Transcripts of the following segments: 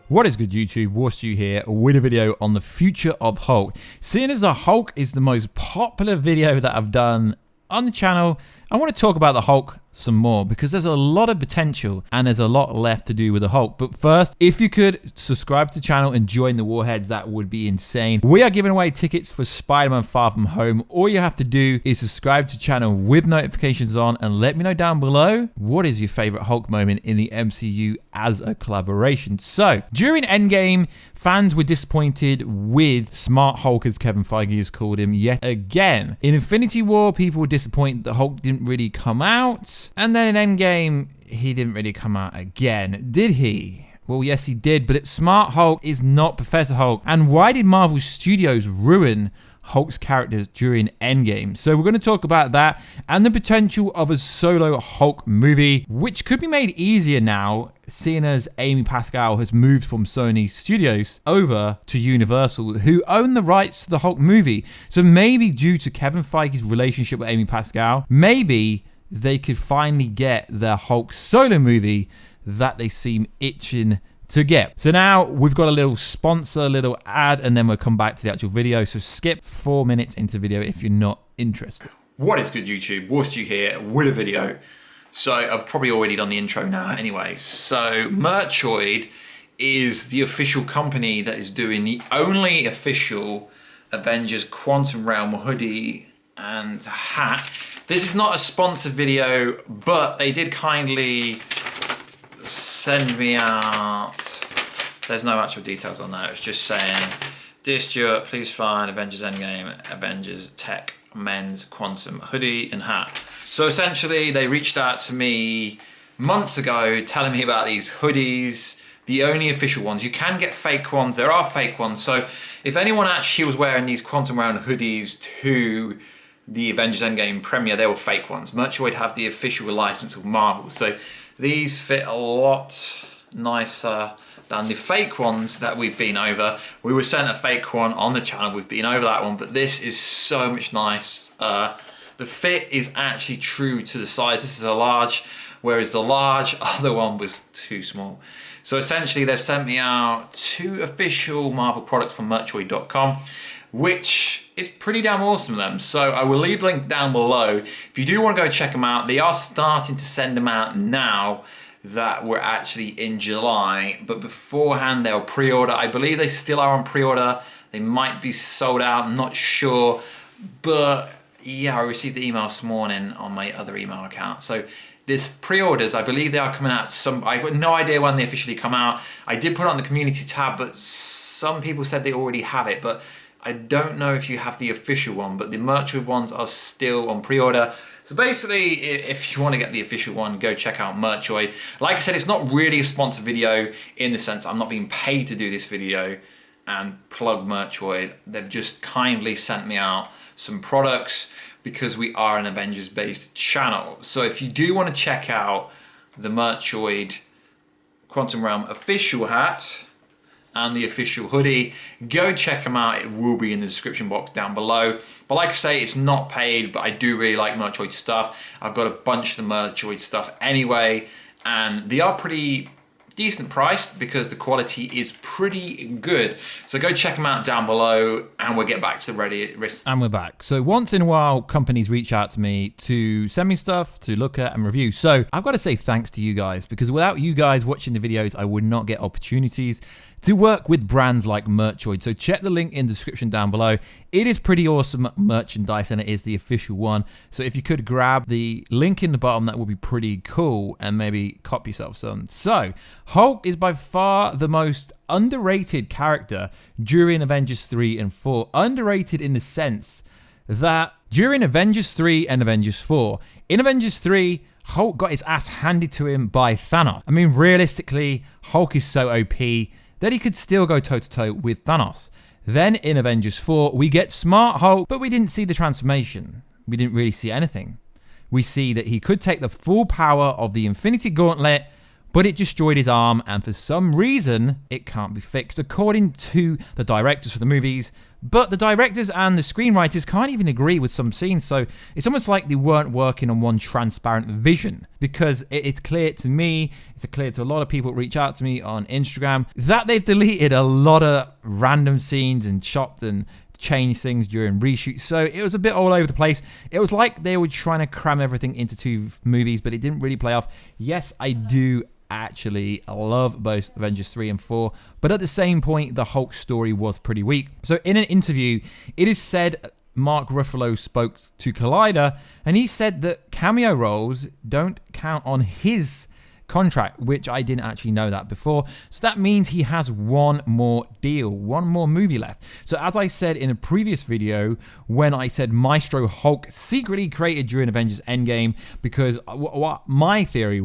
What is good, YouTube? Warstu here with a video on the future of Hulk. Seeing as the Hulk is the most popular video that I've done on the channel, I want to talk about the Hulk some more because there's a lot of potential and there's a lot left to do with the Hulk. But first, if you could subscribe to the channel and join the Warheads, that would be insane. We are giving away tickets for Spider-Man Far From Home. All you have to do is subscribe to the channel with notifications on and let me know down below what is your favorite Hulk moment in the MCU as a collaboration. So during Endgame, fans were disappointed with Smart Hulk, as Kevin Feige has called him, yet again. In Infinity War, people were disappointed that Hulk didn't really come out. And then in Endgame, he didn't really come out again, did he? Well, yes, he did, but Smart Hulk is not Professor Hulk. And why did Marvel Studios ruin Hulk's characters during Endgame? So we're going to talk about that and the potential of a solo Hulk movie, which could be made easier now, seeing as Amy Pascal has moved from Sony Studios over to Universal, who own the rights to the Hulk movie. So maybe due to Kevin Feige's relationship with Amy Pascal, maybe they could finally get their Hulk solo movie that they seem itching to get. So now we've got a little sponsor, a little ad, and then we'll come back to the actual video. So skip 4 minutes into the video if you're not interested. What is good, YouTube? Warstu here with a video. So I've probably already done the intro now anyway. So Merchoid is the official company that is doing the only official Avengers Quantum Realm hoodie and hat. This is not a sponsored video, but they did kindly send me out. There's no actual details on that. It's just saying, dear Stuart, please find Avengers Endgame, Avengers Tech Men's Quantum hoodie and hat. So essentially, they reached out to me months ago telling me about these hoodies, the only official ones. You can get fake ones. There are fake ones. So if anyone actually was wearing these Quantum Realm hoodies to the Avengers Endgame premiere, they were fake ones. Merchoid have the official license with Marvel. So these fit a lot nicer than the fake ones that we've been over. We were sent a fake one on the channel. We've been over that one, but this is so much nice. The fit is actually true to the size. This is a large, whereas the large other one was too small. So essentially they've sent me out 2 official Marvel products from Merchoid.com, which is pretty damn awesome of them. So I will leave the link down below. If you do want to go check them out, they are starting to send them out now that we're actually in July, but beforehand they'll pre-order. I believe they still are on pre-order. They might be sold out, I'm not sure, but yeah, I received the email this morning on my other email account. So this pre-orders, I believe they are coming out I've got no idea when they officially come out. I did put it on the community tab, but some people said they already have it, but I don't know if you have the official one, but the Merchoid ones are still on pre-order. So basically, if you want to get the official one, go check out Merchoid. Like I said, it's not really a sponsored video in the sense I'm not being paid to do this video and plug Merchoid. They've just kindly sent me out some products because we are an Avengers-based channel. So if you do want to check out the Merchoid Quantum Realm official hat and the official hoodie, go check them out. It will be in the description box down below. But like I say, it's not paid, but I do really like Merchoid stuff. I've got a bunch of the Merchoid stuff anyway, and they are pretty decent priced because the quality is pretty good. So go check them out down below and we'll get back to Reddit. And we're back. So once in a while, companies reach out to me to send me stuff to look at and review. So I've got to say thanks to you guys, because without you guys watching the videos, I would not get opportunities to work with brands like Merchoid. So check the link in the description down below. It is pretty awesome merchandise and it is the official one. So if you could grab the link in the bottom, that would be pretty cool, and maybe cop yourself some. So Hulk is by far the most underrated character during Avengers 3 and 4. Underrated in the sense that during Avengers 3 and Avengers 4, in Avengers 3, Hulk got his ass handed to him by Thanos. I mean, realistically, Hulk is so OP that he could still go toe-to-toe with Thanos. Then in Avengers 4, we get Smart Hulk, but we didn't see the transformation. We didn't really see anything. We see that he could take the full power of the Infinity Gauntlet, but it destroyed his arm, and for some reason, it can't be fixed. According to the directors for the movies, But the directors and the screenwriters can't even agree with some scenes, so it's almost like they weren't working on one transparent vision, because it's clear to me, it's clear to a lot of people that reach out to me on Instagram, that they've deleted a lot of random scenes and chopped and changed things during reshoots. So it was a bit all over the place. It was like they were trying to cram everything into 2 movies, but it didn't really play off. Yes, I do actually love both Avengers 3 and 4, but at the same point, the Hulk story was pretty weak. So in an interview, it is said Mark Ruffalo spoke to Collider, and he said that cameo roles don't count on his contract, which I didn't actually know that before. So that means he has one more deal, one more movie left. So as I said in a previous video, when I said Maestro Hulk secretly created during Avengers Endgame, because what my theory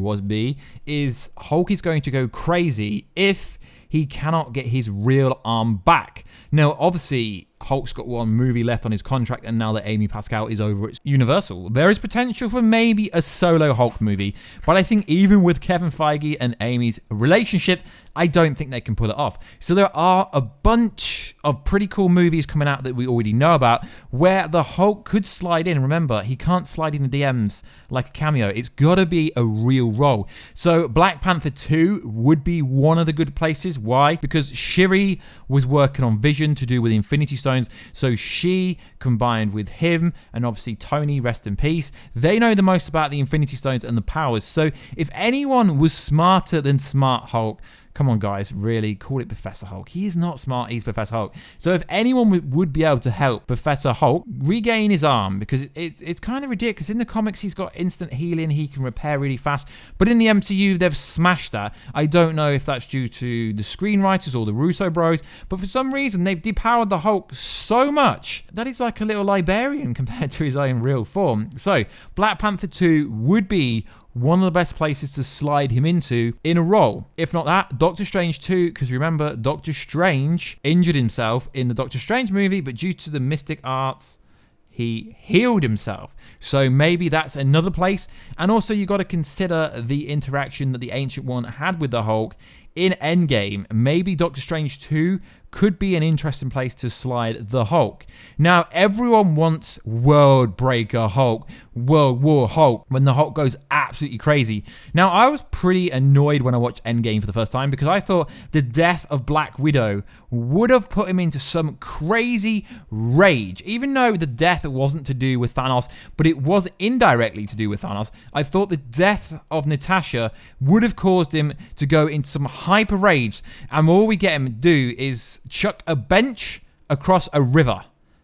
is Hulk is going to go crazy if he cannot get his real arm back. Now, obviously, Hulk's got one movie left on his contract, and now that Amy Pascal is over at Universal, there is potential for maybe a solo Hulk movie. But I think even with Kevin Feige and Amy's relationship, I don't think they can pull it off. So there are a bunch of pretty cool movies coming out that we already know about where the Hulk could slide in. Remember, he can't slide in the DMs like a cameo. It's got to be a real role. So Black Panther 2 would be one of the good places. Why? Because Shuri was working on Vision to do with the Infinity Stones. So she, combined with him, and obviously Tony, rest in peace, they know the most about the Infinity Stones and the powers. So if anyone was smarter than Smart Hulk, come on, guys, really, call it Professor Hulk. He is not smart, he's Professor Hulk. So if anyone would be able to help Professor Hulk regain his arm, because it's kind of ridiculous. In the comics, he's got instant healing, he can repair really fast. But in the MCU, they've smashed that. I don't know if that's due to the screenwriters or the Russo bros, but for some reason, they've depowered the Hulk so much that he's like a little librarian compared to his own real form. So Black Panther 2 would be one of the best places to slide him into in a role. If not that, Doctor Strange 2, because remember, Doctor Strange injured himself in the Doctor Strange movie, but due to the mystic arts, he healed himself. So maybe that's another place. And also you got to consider the interaction that the Ancient One had with the Hulk in Endgame. Maybe Doctor Strange 2 could be an interesting place to slide the Hulk. Now, everyone wants World Breaker Hulk, World War Hulk, when the Hulk goes absolutely crazy. Now, I was pretty annoyed when I watched Endgame for the first time because I thought the death of Black Widow would have put him into some crazy rage. Even though the death wasn't to do with Thanos, but it was indirectly to do with Thanos, I thought the death of Natasha would have caused him to go into some hyper rage. And all we get him to do is chuck a bench across a river.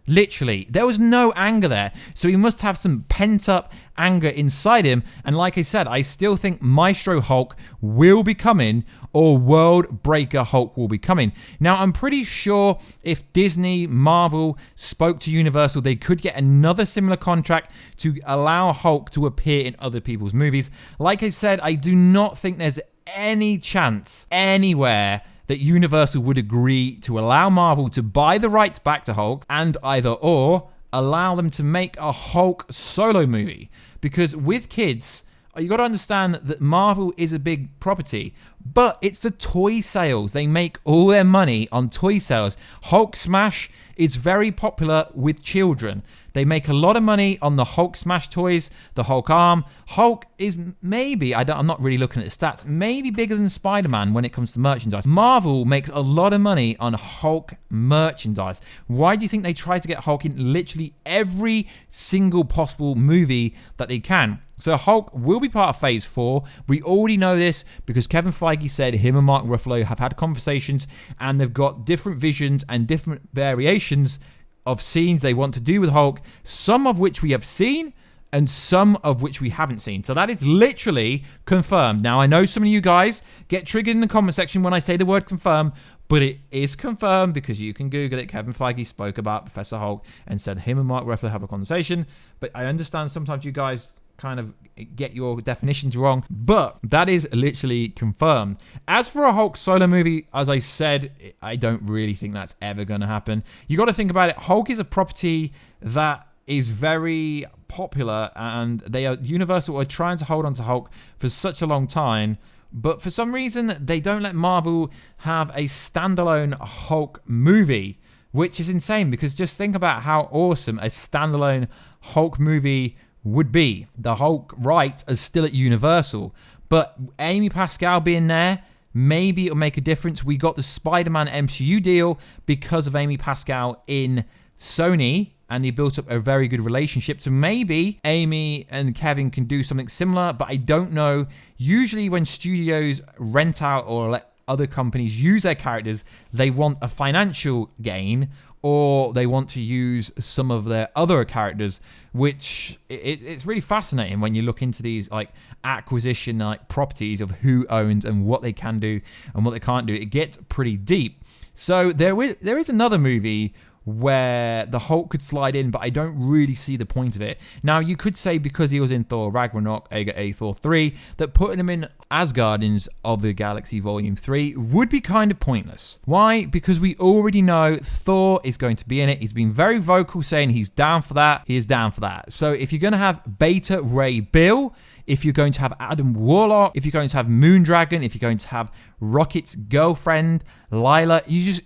Literally, there was no anger there. So he must have some pent up anger inside him. And like I said, I still think Maestro Hulk will be coming, or World Breaker Hulk will be coming. Now, I'm pretty sure if Disney, Marvel spoke to Universal, they could get another similar contract to allow Hulk to appear in other people's movies. Like I said, I do not think there's any chance anywhere that Universal would agree to allow Marvel to buy the rights back to Hulk and either or allow them to make a Hulk solo movie. Because with kids, you got to understand that Marvel is a big property, but it's the toy sales. They make all their money on toy sales. Hulk Smash is very popular with children. They make a lot of money on the Hulk Smash toys, the Hulk arm. Hulk is maybe, I'm not really looking at the stats, maybe bigger than Spider-Man when it comes to merchandise. Marvel makes a lot of money on Hulk merchandise. Why do you think they try to get Hulk in literally every single possible movie that they can? So Hulk will be part of Phase 4. We already know this because Kevin Feige said him and Mark Ruffalo have had conversations and they've got different visions and different variations of scenes they want to do with Hulk, some of which we have seen and some of which we haven't seen. So that is literally confirmed. Now, I know some of you guys get triggered in the comment section when I say the word confirm, but it is confirmed because you can Google it. Kevin Feige spoke about Professor Hulk and said him and Mark Ruffalo have a conversation. But I understand sometimes you guys kind of get your definitions wrong, but that is literally confirmed. As for a Hulk solo movie, as I said, I don't really think that's ever going to happen. You got to think about it. Hulk is a property that is very popular, and Universal are trying to hold on to Hulk for such a long time, but for some reason they don't let Marvel have a standalone Hulk movie. which is insane because just think about how awesome a standalone Hulk movie would be. The Hulk rights are still at Universal, but Amy Pascal being there, maybe it'll make a difference. We got the Spider-Man MCU deal because of Amy Pascal in Sony, and they built up a very good relationship. So maybe Amy and Kevin can do something similar, but I don't know. Usually when studios rent out or let other companies use their characters, they want a financial gain, or they want to use some of their other characters, which it's really fascinating when you look into these like acquisition like properties of who owns and what they can do and what they can't do. It gets pretty deep. So there is another movie where the Hulk could slide in, but I don't really see the point of it. Now, you could say because he was in Thor Ragnarok, aka Thor 3, that putting him in as Guardians of the Galaxy Volume 3 would be kind of pointless. Why? Because we already know Thor is going to be in it. He's been very vocal saying he's down for that. He is down for that. So if you're going to have Beta Ray Bill, if you're going to have Adam Warlock, if you're going to have Moondragon, if you're going to have Rocket's girlfriend, Lila,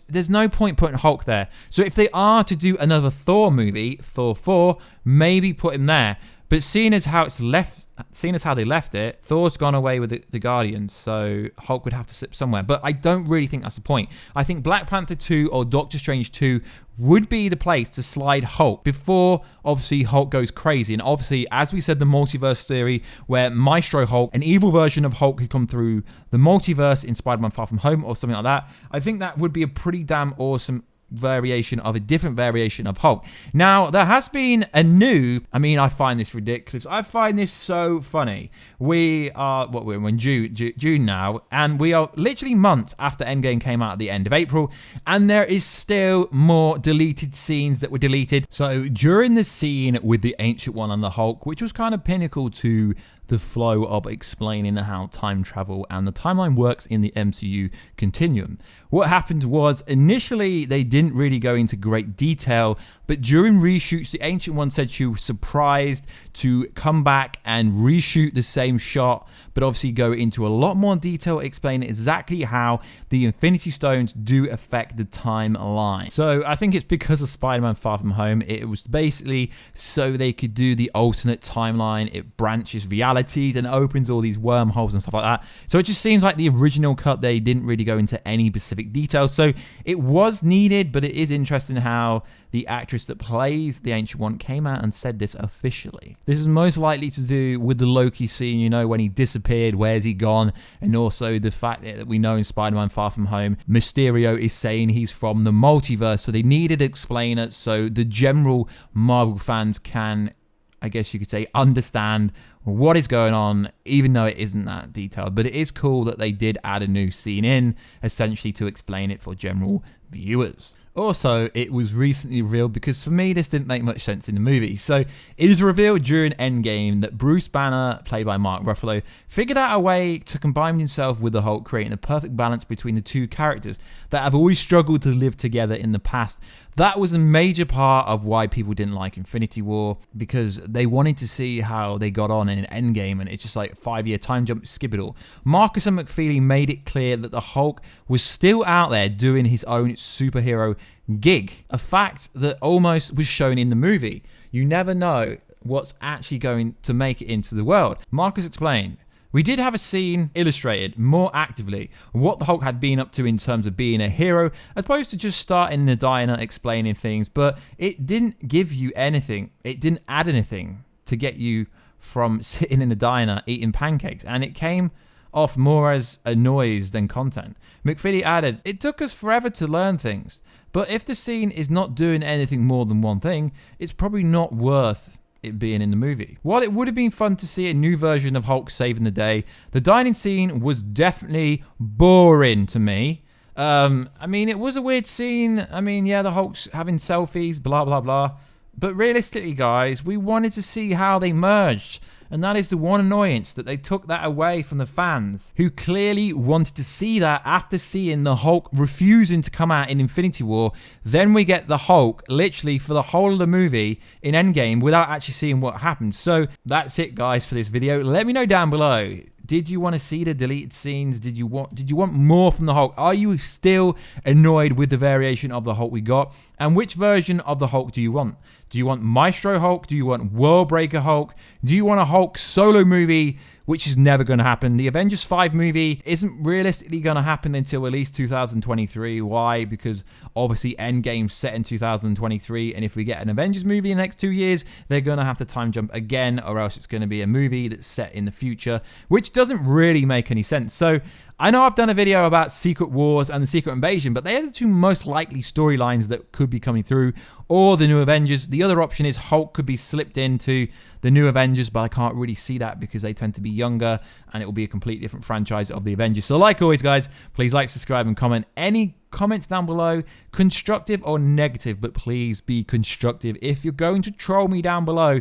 there's no point putting Hulk there. So if they are to do another Thor movie, Thor 4, maybe put him there. But seeing as how they left it, Thor's gone away with the Guardians, so Hulk would have to slip somewhere. But I don't really think that's the point. I think Black Panther 2 or Doctor Strange 2 would be the place to slide Hulk before, obviously, Hulk goes crazy. And obviously, as we said, the multiverse theory, where Maestro Hulk, an evil version of Hulk, could come through the multiverse in Spider-Man Far From Home or something like that. I think that would be a pretty damn awesome variation of a different variation of Hulk. Now, there has been a new, I find this ridiculous. I find this so funny. We're in June now, and we are literally months after Endgame came out at the end of April, and there is still more deleted scenes that were deleted. So during the scene with the Ancient One and the Hulk, which was kind of pinnacle to the flow of explaining how time travel and the timeline works in the MCU continuum. What happened was, initially, they didn't really go into great detail, but during reshoots, the Ancient One said she was surprised to come back and reshoot the same shot, but obviously go into a lot more detail, explaining exactly how the Infinity Stones do affect the timeline. So I think it's because of Spider-Man Far From Home. It was basically so they could do the alternate timeline. It branches realities and opens all these wormholes and stuff like that. So it just seems like the original cut, they didn't really go into any specific details. So it was needed, but it is interesting how the actress that plays the Ancient One came out and said this officially. This is most likely to do with the Loki scene, when he disappeared, where's he gone? And also the fact that we know in Spider-Man Far From Home, Mysterio is saying he's from the multiverse, so they needed to explain it so the general Marvel fans can, I guess you could say, understand what is going on, even though it isn't that detailed. But it is cool that they did add a new scene in, essentially to explain it for general viewers. Also, it was recently revealed, because for me, this didn't make much sense in the movie. So it is revealed during Endgame that Bruce Banner, played by Mark Ruffalo, figured out a way to combine himself with the Hulk, creating a perfect balance between the two characters that have always struggled to live together in the past. That was a major part of why people didn't like Infinity War, because they wanted to see how they got on in Endgame, and it's just like a 5-year time jump, skip it all. Marcus and McFeely made it clear that the Hulk was still out there doing his own superhero gig, a fact that almost was shown in the movie. You never know what's actually going to make it into the world. Marcus explained, "We did have a scene illustrated more actively what the Hulk had been up to in terms of being a hero, as opposed to just starting in the diner explaining things, but it didn't give you anything. It didn't add anything to get you from sitting in the diner eating pancakes, and it came off more as a noise than content." McFeely added, "It took us forever to learn things, but if the scene is not doing anything more than one thing, it's probably not worth it being in the movie." While it would have been fun to see a new version of Hulk saving the day, the dining scene was definitely boring to me. It was a weird scene. The Hulk's having selfies, blah, blah, blah. But realistically, guys, we wanted to see how they merged. And that is the one annoyance, that they took that away from the fans, who clearly wanted to see that after seeing the Hulk refusing to come out in Infinity War. Then we get the Hulk literally for the whole of the movie in Endgame without actually seeing what happened. So that's it, guys, for this video. Let me know down below. Did you want to see the deleted scenes? Did you want more from the Hulk? Are you still annoyed with the variation of the Hulk we got? And which version of the Hulk do you want? Do you want Maestro Hulk? Do you want World Breaker Hulk? Do you want a Hulk solo movie, which is never going to happen? The Avengers 5 movie isn't realistically going to happen until at least 2023. Why? Because obviously Endgame's set in 2023, and if we get an Avengers movie in the next 2 years, they're going to have to time jump again, or else it's going to be a movie that's set in the future, which doesn't really make any sense. So I know I've done a video about Secret Wars and the Secret Invasion, but they are the two most likely storylines that could be coming through, or the new Avengers. The other option is Hulk could be slipped into the new Avengers, but I can't really see that because they tend to be younger and it will be a completely different franchise of the Avengers. So like always, guys, please like, subscribe, and comment. Any comments down below, constructive or negative, but please be constructive. If you're going to troll me down below,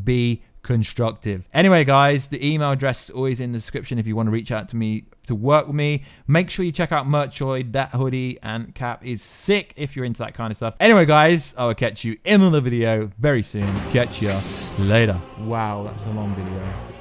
be constructive. Anyway, guys, the email address is always in the description if you want to reach out to me to work with me. Make sure you check out Merchoid. That hoodie and cap is sick if you're into that kind of stuff. Anyway, guys, I will catch you in another video very soon. Catch ya later. Wow, that's a long video.